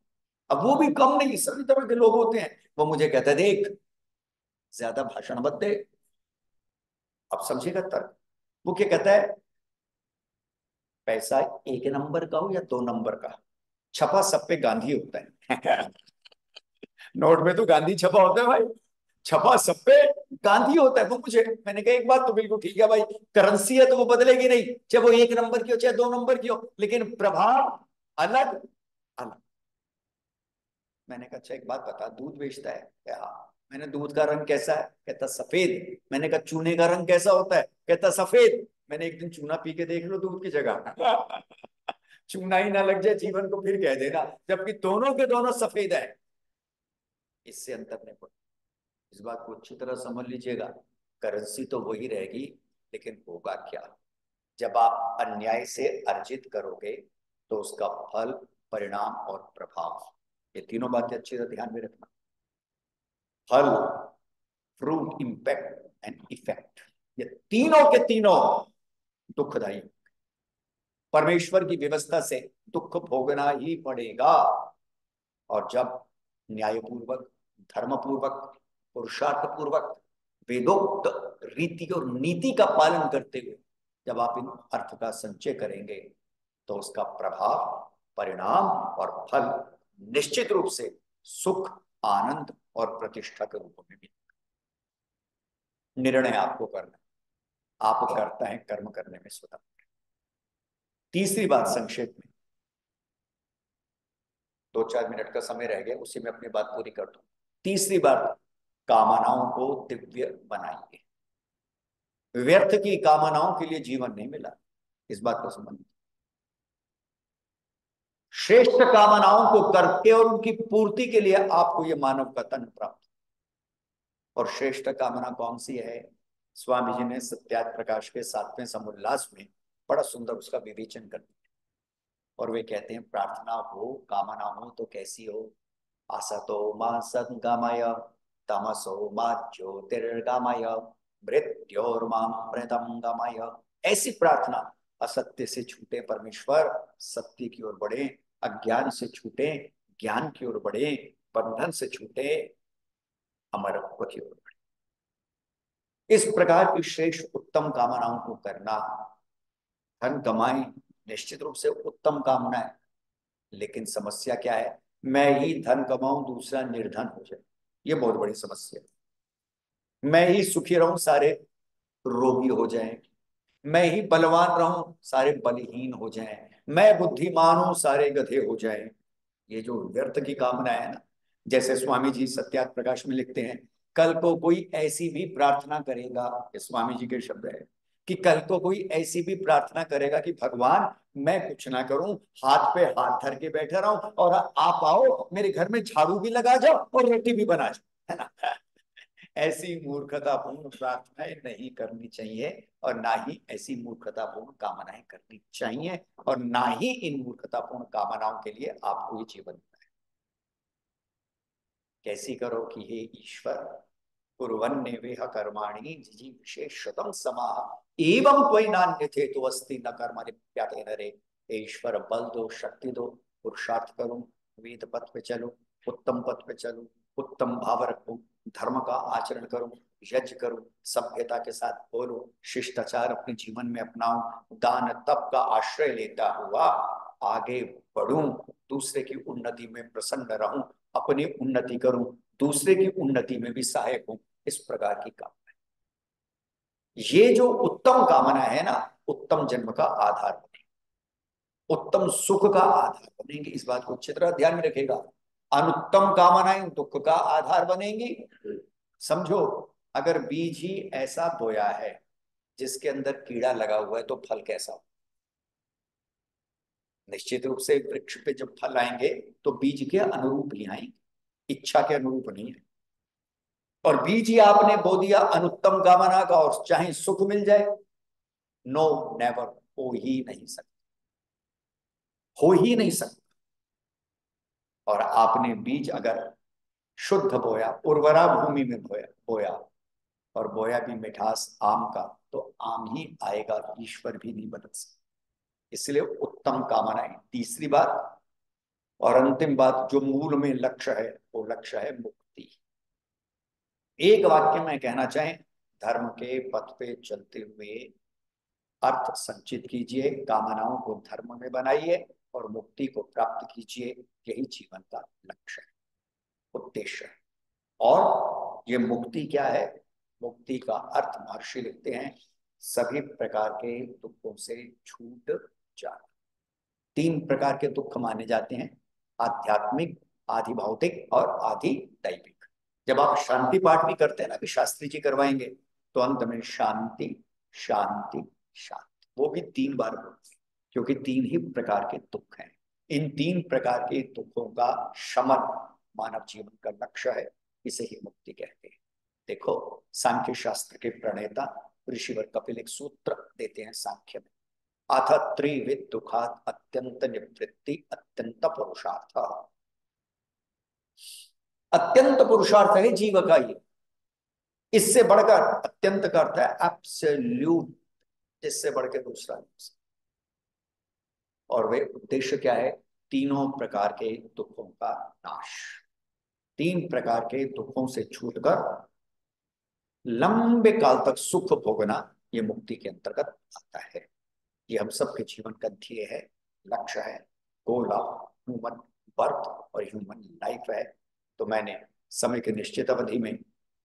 अब वो भी कम नहीं, सभी तरह के लोग होते हैं। वो मुझे कहता है, देख, ज्यादा भाषण मत दे। अब समझेगा तर्क। वो क्या कहता है, पैसा 1 नंबर का हो या 2 नंबर का, छपा सब पे गांधी होता है। नोट में तो गांधी छपा होता है भाई, छपा सब पे गांधी होता है। वो मुझे, मैंने कहा, एक बात तो बिल्कुल ठीक है भाई, करेंसी है तो वो बदलेगी नहीं, चाहे वो 1 नंबर की हो चाहे 2 नंबर की हो, लेकिन प्रभाव अलग अलग। मैंने कहा, अच्छा एक बात बता, दूध बेचता है क्या? हाँ। मैंने, दूध का रंग कैसा है? कहता सफेद। मैंने कहा, चूने का रंग कैसा होता है? कहता सफेद। मैंने, एक दिन चूना पी के देख लो दूध की जगह। चूना ही ना लग जाए जीवन को, फिर कह देना, जबकि दोनों के दोनों सफेद है। इससे अंतर नहीं पड़ता। इस बात को अच्छी तरह समझ लीजिएगा, करेंसी तो वही रहेगी, लेकिन होगा क्या, जब आप अन्याय से अर्जित करोगे तो उसका फल, परिणाम और प्रभाव, ये तीनों बातें अच्छी तरह ध्यान में रखना। फल, फ्रूट, इम्पैक्ट, एंड इफेक्ट, ये तीनों के तीनों दुखदायी। परमेश्वर की व्यवस्था से दुख भोगना ही पड़ेगा। और जब न्यायपूर्वक, धर्मपूर्वक, पुरुषार्थ पूर्वक, वेदोक्त रीति और नीति का पालन करते हुए जब आप इन अर्थ का संचय करेंगे तो उसका प्रभाव, परिणाम और फल निश्चित रूप से सुख, आनंद और प्रतिष्ठा के रूप में भी। निर्णय आपको करना, आप करता है कर्म करने में स्वतंत्र। तीसरी बात संक्षेप में, 2-4 मिनट का समय रह गया, उसी में अपनी बात पूरी कर दूं। तीसरी बात, कामनाओं को दिव्य बनाइए। व्यर्थ की कामनाओं के लिए जीवन नहीं मिला, इस बात को समझिए। श्रेष्ठ कामनाओं को करके और उनकी पूर्ति के लिए आपको यह मानव का तन प्राप्त। और श्रेष्ठ कामना कौन सी है? स्वामी जी ने सत्यार्थ प्रकाश के 7वें समुल्लास में बड़ा सुंदर उसका विवेचन कर दिया। और वे कहते हैं, प्रार्थना हो, कामना हो तो कैसी हो? असतो मा सद्गमय, तमसो मा ज्योतिर्गमय, मृत्योर्मामृतम गमय। ऐसी प्रार्थना, असत्य से छूटे परमेश्वर, सत्य की ओर बढ़े, अज्ञान से छूटे, ज्ञान की ओर बढ़े, बंधन से छूटे, अमरत्व की ओर बढ़े। इस प्रकार की श्रेष्ठ उत्तम कामनाओं को करना। धन कमाएं, निश्चित रूप से उत्तम कामना है, लेकिन समस्या क्या है? मैं ही धन कमाऊं, दूसरा निर्धन हो जाए, ये बहुत बड़ी समस्या है। मैं ही सुखी रहूं, सारे रोगी हो जाएं। मैं ही बलवान रहूं, सारे बलहीन हो जाएं। मैं बुद्धिमान हूं, सारे गधे हो जाएं। ये जो व्यर्थ की कामना है ना, जैसे स्वामी जी सत्यार्थ प्रकाश में लिखते हैं, कल को कोई ऐसी भी प्रार्थना करेगा, ये स्वामी जी के शब्द है, कि कल को कोई ऐसी भी प्रार्थना करेगा कि भगवान मैं कुछ ना करूं, हाथ पे हाथ धर के बैठे रहूं और आप आओ मेरे घर में झाड़ू भी लगा जाओ और रोटी भी बना जाओ, है ना? ऐसी मूर्खतापूर्ण प्रार्थनाएं नहीं करनी चाहिए, और ना ही ऐसी मूर्खतापूर्ण कामनाएं करनी चाहिए, और ना ही इन मूर्खतापूर्ण कामनाओं के लिए आपको ये जीवन मिला है। कैसी करो कि हे ईश्वर, कुर्वन्ने वेह कर्माणि जिजी विशेषतम समाह एवं त्वयि नान्य थे तो अस्ति न कर्म लिप्यते नरे। हे ईश्वर, बल दो, शक्ति दो, पुरुषार्थ करूं, वेद पथ पे चलूं, उत्तम पथ पे चलूं, उत्तम भाव रखूं, धर्म का आचरण करूं, यज्ञ करूं, सभ्यता के साथ बोलूं, शिष्टाचार अपने जीवन में अपनाऊं, दान तप का आश्रय लेता हुआ आगे बढ़ूं, दूसरे की उन्नति में प्रसन्न रहूं, अपनी उन्नति करूं, दूसरे की उन्नति में भी सहायक हूं। इस प्रकार की कामना, ये जो उत्तम कामना है ना, उत्तम जन्म का आधार बनेगी, उत्तम सुख का आधार बनेगी। इस बात को अच्छी तरह ध्यान में रखेगा। अनुत्तम कामनाएं दुख का आधार बनेंगी। समझो, अगर बीज ही ऐसा बोया है जिसके अंदर कीड़ा लगा हुआ है, तो फल कैसा हो? निश्चित रूप से वृक्ष पे जब फल आएंगे तो बीज के अनुरूप ही आएंगे, इच्छा के अनुरूप नहीं है। और बीज ही आपने बो दिया अनुत्तम कामना का, और चाहे सुख मिल जाए, नो, नेवर, हो ही नहीं सकता, हो ही नहीं सकता। और आपने बीज अगर शुद्ध बोया, उर्वरा भूमि में बोया बोया और बोया भी मिठास आम का, तो आम ही आएगा, ईश्वर भी नहीं बदल सकता। इसलिए उत्तम कामनाएं। तीसरी बात और अंतिम बात, जो मूल में लक्ष्य है, वो लक्ष्य है मुक्ति। एक वाक्य में कहना चाहें, धर्म के पथ पे चलते हुए अर्थ संचित कीजिए, कामनाओं को धर्म में बनाइए और मुक्ति को प्राप्त कीजिए। यही जीवन का लक्ष्य है, उद्देश्य है। और ये मुक्ति क्या है? मुक्ति का अर्थ महर्षि लिखते हैं, सभी प्रकार के दुखों से छूट जाना। 3 प्रकार के दुख माने जाते हैं, आध्यात्मिक, आधि भौतिक और आधि दैविक। जब आप शांति पाठ भी करते हैं ना, कि शास्त्री जी करवाएंगे, तो अंत में शांति शांति शांति, वो भी 3 बार बोलते हैं, क्योंकि 3 ही प्रकार के दुख हैं। इन 3 प्रकार के दुखों का शमन मानव जीवन का लक्ष्य है, इसे ही मुक्ति कहते हैं। देखो, सांख्य शास्त्र के प्रणेता ऋषिवर कपिल एक सूत्र देते हैं सांख्य में, अथ त्रिविध दुखात अत्यंत निवृत्ति अत्यंत पुरुषार्थ। अत्यंत पुरुषार्थ है जीव का ये, इससे बढ़कर, अत्यंत का अर्थ है एब्सोल्यूट, जिससे बढ़ के दूसरा नहीं हो सकता। और वे उद्देश्य क्या है? तीनों प्रकार के दुखों का नाश। तीन प्रकार के दुखों से छूटकर लंबे काल तक सुख भोगना, ये मुक्ति के अंतर्गत आता है। ये हम सबके जीवन का ध्येय है, लक्ष्य है, गोल ऑफ ह्यूमन बर्थ और ह्यूमन लाइफ है। तो मैंने समय की निश्चित अवधि में